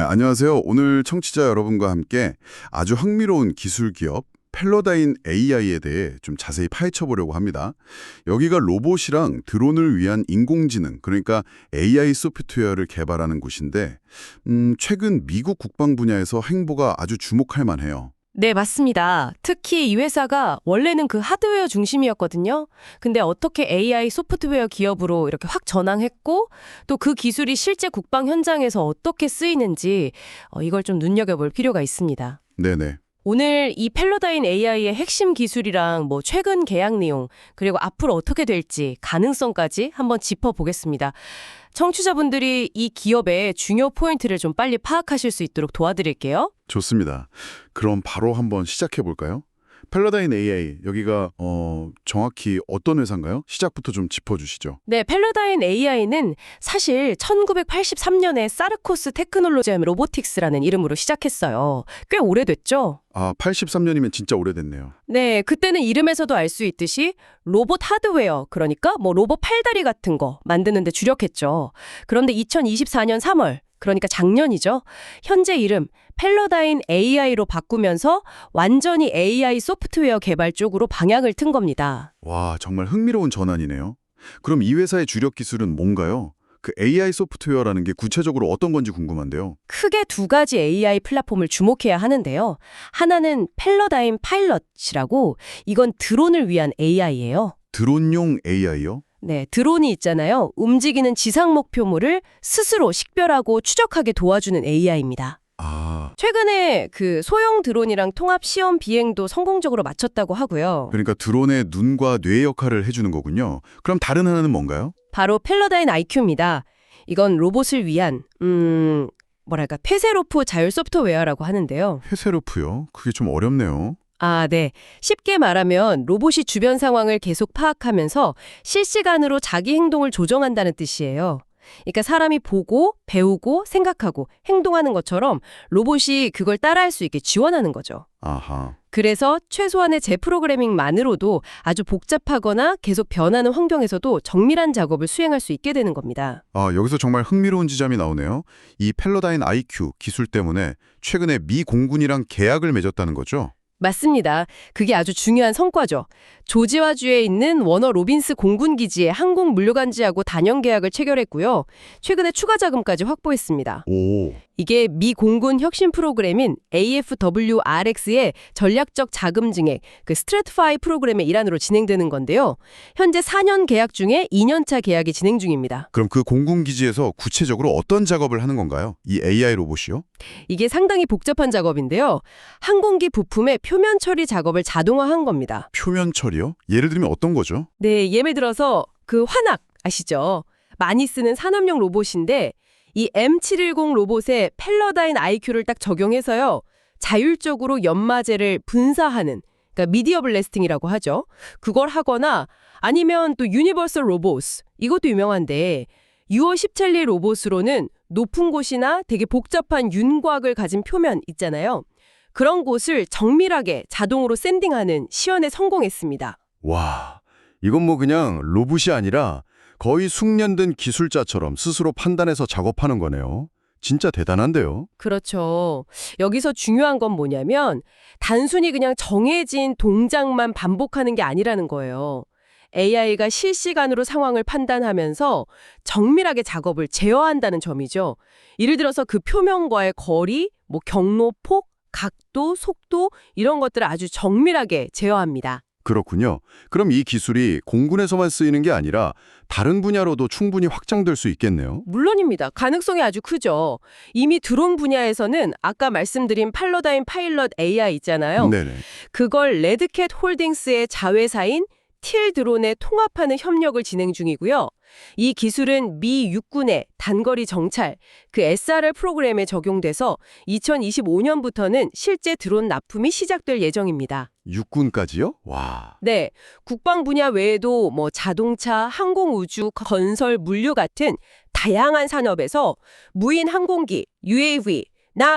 안녕하세요. 오늘 청취자 여러분과 함께 아주 흥미로운 기술 기업 펠로다인 AI에 대해 좀 자세히 파헤쳐 보려고 합니다. 여기가 로봇이랑 드론을 위한 인공지능, 그러니까 AI 소프트웨어를 개발하는 곳인데 최근 미국 국방 분야에서 행보가 아주 주목할 만해요. 네, 맞습니다. 특히 이 회사가 원래는 그 하드웨어 중심이었거든요. 근데 어떻게 AI 소프트웨어 기업으로 이렇게 확 전환했고 또 그 기술이 실제 국방 현장에서 어떻게 쓰이는지 이걸 좀 눈여겨볼 필요가 있습니다. 네네. 오늘 이 펠로다인 AI의 핵심 기술이랑 뭐 최근 계약 내용 그리고 앞으로 어떻게 될지 가능성까지 한번 짚어보겠습니다. 청취자분들이 이 기업의 중요 포인트를 좀 빨리 파악하실 수 있도록 도와드릴게요. 좋습니다. 그럼 바로 한번 시작해 볼까요? 펠로다인 AI, 여기가 정확히 어떤 회사인가요? 시작부터 좀 짚어주시죠. 네, 펠로다인 AI는 사실 1983년에 사르코스 테크놀로지 앤 로보틱스라는 이름으로 시작했어요. 꽤 오래됐죠? 83년이면 진짜 오래됐네요. 네, 그때는 이름에서도 알 수 있듯이 로봇 하드웨어, 그러니까 뭐 로봇 팔다리 같은 거 만드는 데 주력했죠. 그런데 2024년 3월, 그러니까 작년이죠. 현재 이름 펠로다인 AI로 바꾸면서 완전히 AI 소프트웨어 개발 쪽으로 방향을 튼 겁니다. 와, 정말 흥미로운 전환이네요. 그럼 이 회사의 주력 기술은 뭔가요? 그 AI 소프트웨어라는 게 구체적으로 어떤 건지 궁금한데요. 크게 두 가지 AI 플랫폼을 주목해야 하는데요. 하나는 펠로다인 파일럿이라고 이건 드론을 위한 AI예요. 드론용 AI요? 네, 드론이 있잖아요. 움직이는 지상 목표물을 스스로 식별하고 추적하게 도와주는 AI입니다. 최근에 그 소형 드론이랑 통합 시험 비행도 성공적으로 마쳤다고 하고요. 그러니까 드론의 눈과 뇌 역할을 해주는 거군요. 그럼 다른 하나는 뭔가요? 바로 펠로다인 IQ입니다. 이건 로봇을 위한 페세로프 자율 소프트웨어라고 하는데요. 페세로프요? 그게 좀 어렵네요. 네. 쉽게 말하면 로봇이 주변 상황을 계속 파악하면서 실시간으로 자기 행동을 조정한다는 뜻이에요. 그러니까 사람이 보고, 배우고, 생각하고, 행동하는 것처럼 로봇이 그걸 따라할 수 있게 지원하는 거죠. 아하. 그래서 최소한의 재프로그래밍만으로도 아주 복잡하거나 계속 변하는 환경에서도 정밀한 작업을 수행할 수 있게 되는 겁니다. 여기서 정말 흥미로운 지점이 나오네요. 이 펠로다인 IQ 기술 때문에 최근에 미 공군이랑 계약을 맺었다는 거죠? 맞습니다. 그게 아주 중요한 성과죠. 조지아주에 있는 워너 로빈스 공군기지에 항공 물류관지하고 단연 계약을 체결했고요. 최근에 추가 자금까지 확보했습니다. 오. 이게 미 공군 혁신 프로그램인 AFWRX의 전략적 자금 증액, 그 스트래티파이 프로그램의 일환으로 진행되는 건데요. 현재 4년 계약 중에 2년차 계약이 진행 중입니다. 그럼 그 공군기지에서 구체적으로 어떤 작업을 하는 건가요? 이 AI 로봇이요? 이게 상당히 복잡한 작업인데요. 항공기 부품의 표면 처리 작업을 자동화한 겁니다. 표면 처리요? 예를 들면 어떤 거죠? 네, 예를 들어서 그 환학 아시죠? 많이 쓰는 산업용 로봇인데 이 M710 로봇에 펠로다인 IQ를 딱 적용해서요. 자율적으로 연마제를 분사하는, 그러니까 미디어 블래스팅이라고 하죠. 그걸 하거나 아니면 또 유니버설 로봇, 이것도 유명한데 6월 17일 로봇으로는 높은 곳이나 되게 복잡한 윤곽을 가진 표면 있잖아요. 그런 곳을 정밀하게 자동으로 샌딩하는 시연에 성공했습니다. 와, 이건 뭐 그냥 로봇이 아니라 거의 숙련된 기술자처럼 스스로 판단해서 작업하는 거네요. 진짜 대단한데요. 그렇죠. 여기서 중요한 건 뭐냐면 단순히 그냥 정해진 동작만 반복하는 게 아니라는 거예요. AI가 실시간으로 상황을 판단하면서 정밀하게 작업을 제어한다는 점이죠. 예를 들어서 그 표면과의 거리, 뭐 경로, 폭, 각도, 속도 이런 것들을 아주 정밀하게 제어합니다. 그렇군요. 그럼 이 기술이 공군에서만 쓰이는 게 아니라 다른 분야로도 충분히 확장될 수 있겠네요. 물론입니다. 가능성이 아주 크죠. 이미 드론 분야에서는 아까 말씀드린 펠로다인 파일럿 AI 있잖아요. 네네. 그걸 레드캣 홀딩스의 자회사인 틸 드론에 통합하는 협력을 진행 중이고요. 이 기술은 미 육군의 단거리 정찰, 그 SRR 프로그램에 적용돼서 2025년부터는 실제 드론 납품이 시작될 예정입니다. 육군까지요? 와. 네, 국방 분야 외에도 뭐 자동차, 항공우주, 건설, 물류 같은 다양한 산업에서 무인 항공기, UAV,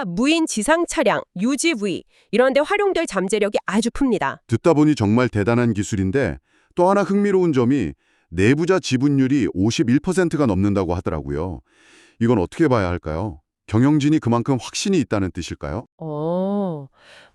무인 지상 차량, UGV 이런 데 활용될 잠재력이 아주 큽니다. 듣다 보니 정말 대단한 기술인데 또 하나 흥미로운 점이 내부자 지분율이 51%가 넘는다고 하더라고요. 이건 어떻게 봐야 할까요? 경영진이 그만큼 확신이 있다는 뜻일까요?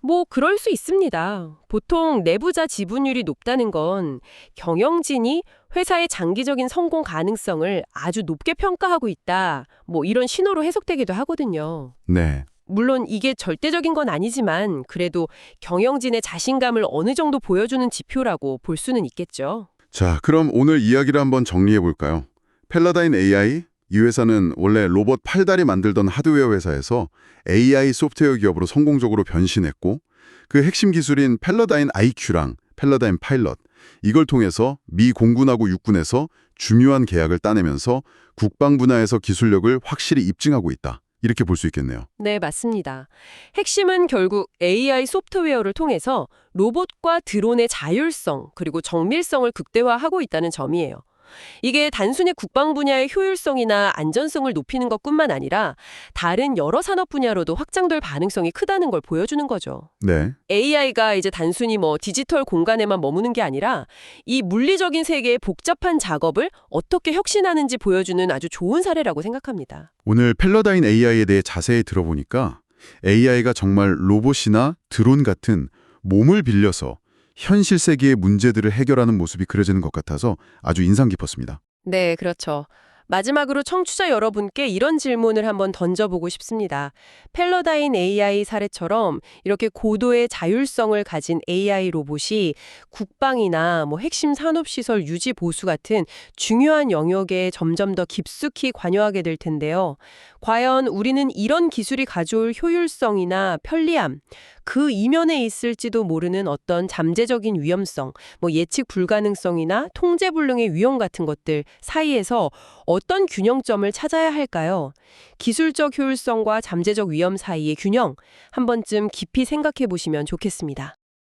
뭐 그럴 수 있습니다. 보통 내부자 지분율이 높다는 건 경영진이 회사의 장기적인 성공 가능성을 아주 높게 평가하고 있다. 뭐 이런 신호로 해석되기도 하거든요. 네. 물론 이게 절대적인 건 아니지만 그래도 경영진의 자신감을 어느 정도 보여주는 지표라고 볼 수는 있겠죠. 자, 그럼 오늘 이야기를 한번 정리해 볼까요? 펠로다인 AI, 이 회사는 원래 로봇 팔다리 만들던 하드웨어 회사에서 AI 소프트웨어 기업으로 성공적으로 변신했고 그 핵심 기술인 펠로다인 IQ랑 펠로다인 파일럿, 이걸 통해서 미 공군하고 육군에서 중요한 계약을 따내면서 국방 분야에서 기술력을 확실히 입증하고 있다. 이렇게 볼 수 있겠네요. 네, 맞습니다. 핵심은 결국 AI 소프트웨어를 통해서 로봇과 드론의 자율성 그리고 정밀성을 극대화하고 있다는 점이에요. 이게 단순히 국방 분야의 효율성이나 안전성을 높이는 것뿐만 아니라 다른 여러 산업 분야로도 확장될 가능성이 크다는 걸 보여주는 거죠. 네. AI가 이제 단순히 뭐 디지털 공간에만 머무는 게 아니라 이 물리적인 세계의 복잡한 작업을 어떻게 혁신하는지 보여주는 아주 좋은 사례라고 생각합니다. 오늘 펠로다인 AI에 대해 자세히 들어보니까 AI가 정말 로봇이나 드론 같은 몸을 빌려서 현실 세계의 문제들을 해결하는 모습이 그려지는 것 같아서 아주 인상 깊었습니다. 네, 그렇죠. 마지막으로 청취자 여러분께 이런 질문을 한번 던져보고 싶습니다. 펠로다인 AI 사례처럼 이렇게 고도의 자율성을 가진 AI 로봇이 국방이나 뭐 핵심 산업시설 유지 보수 같은 중요한 영역에 점점 더 깊숙이 관여하게 될 텐데요. 과연 우리는 이런 기술이 가져올 효율성이나 편리함, 그 이면에 있을지도 모르는 어떤 잠재적인 위험성, 뭐 예측 불가능성이나 통제불능의 위험 같은 것들 사이에서 어떤 균형점을 찾아야 할까요? 기술적 효율성과 잠재적 위험 사이의 균형, 한 번쯤 깊이 생각해 보시면 좋겠습니다.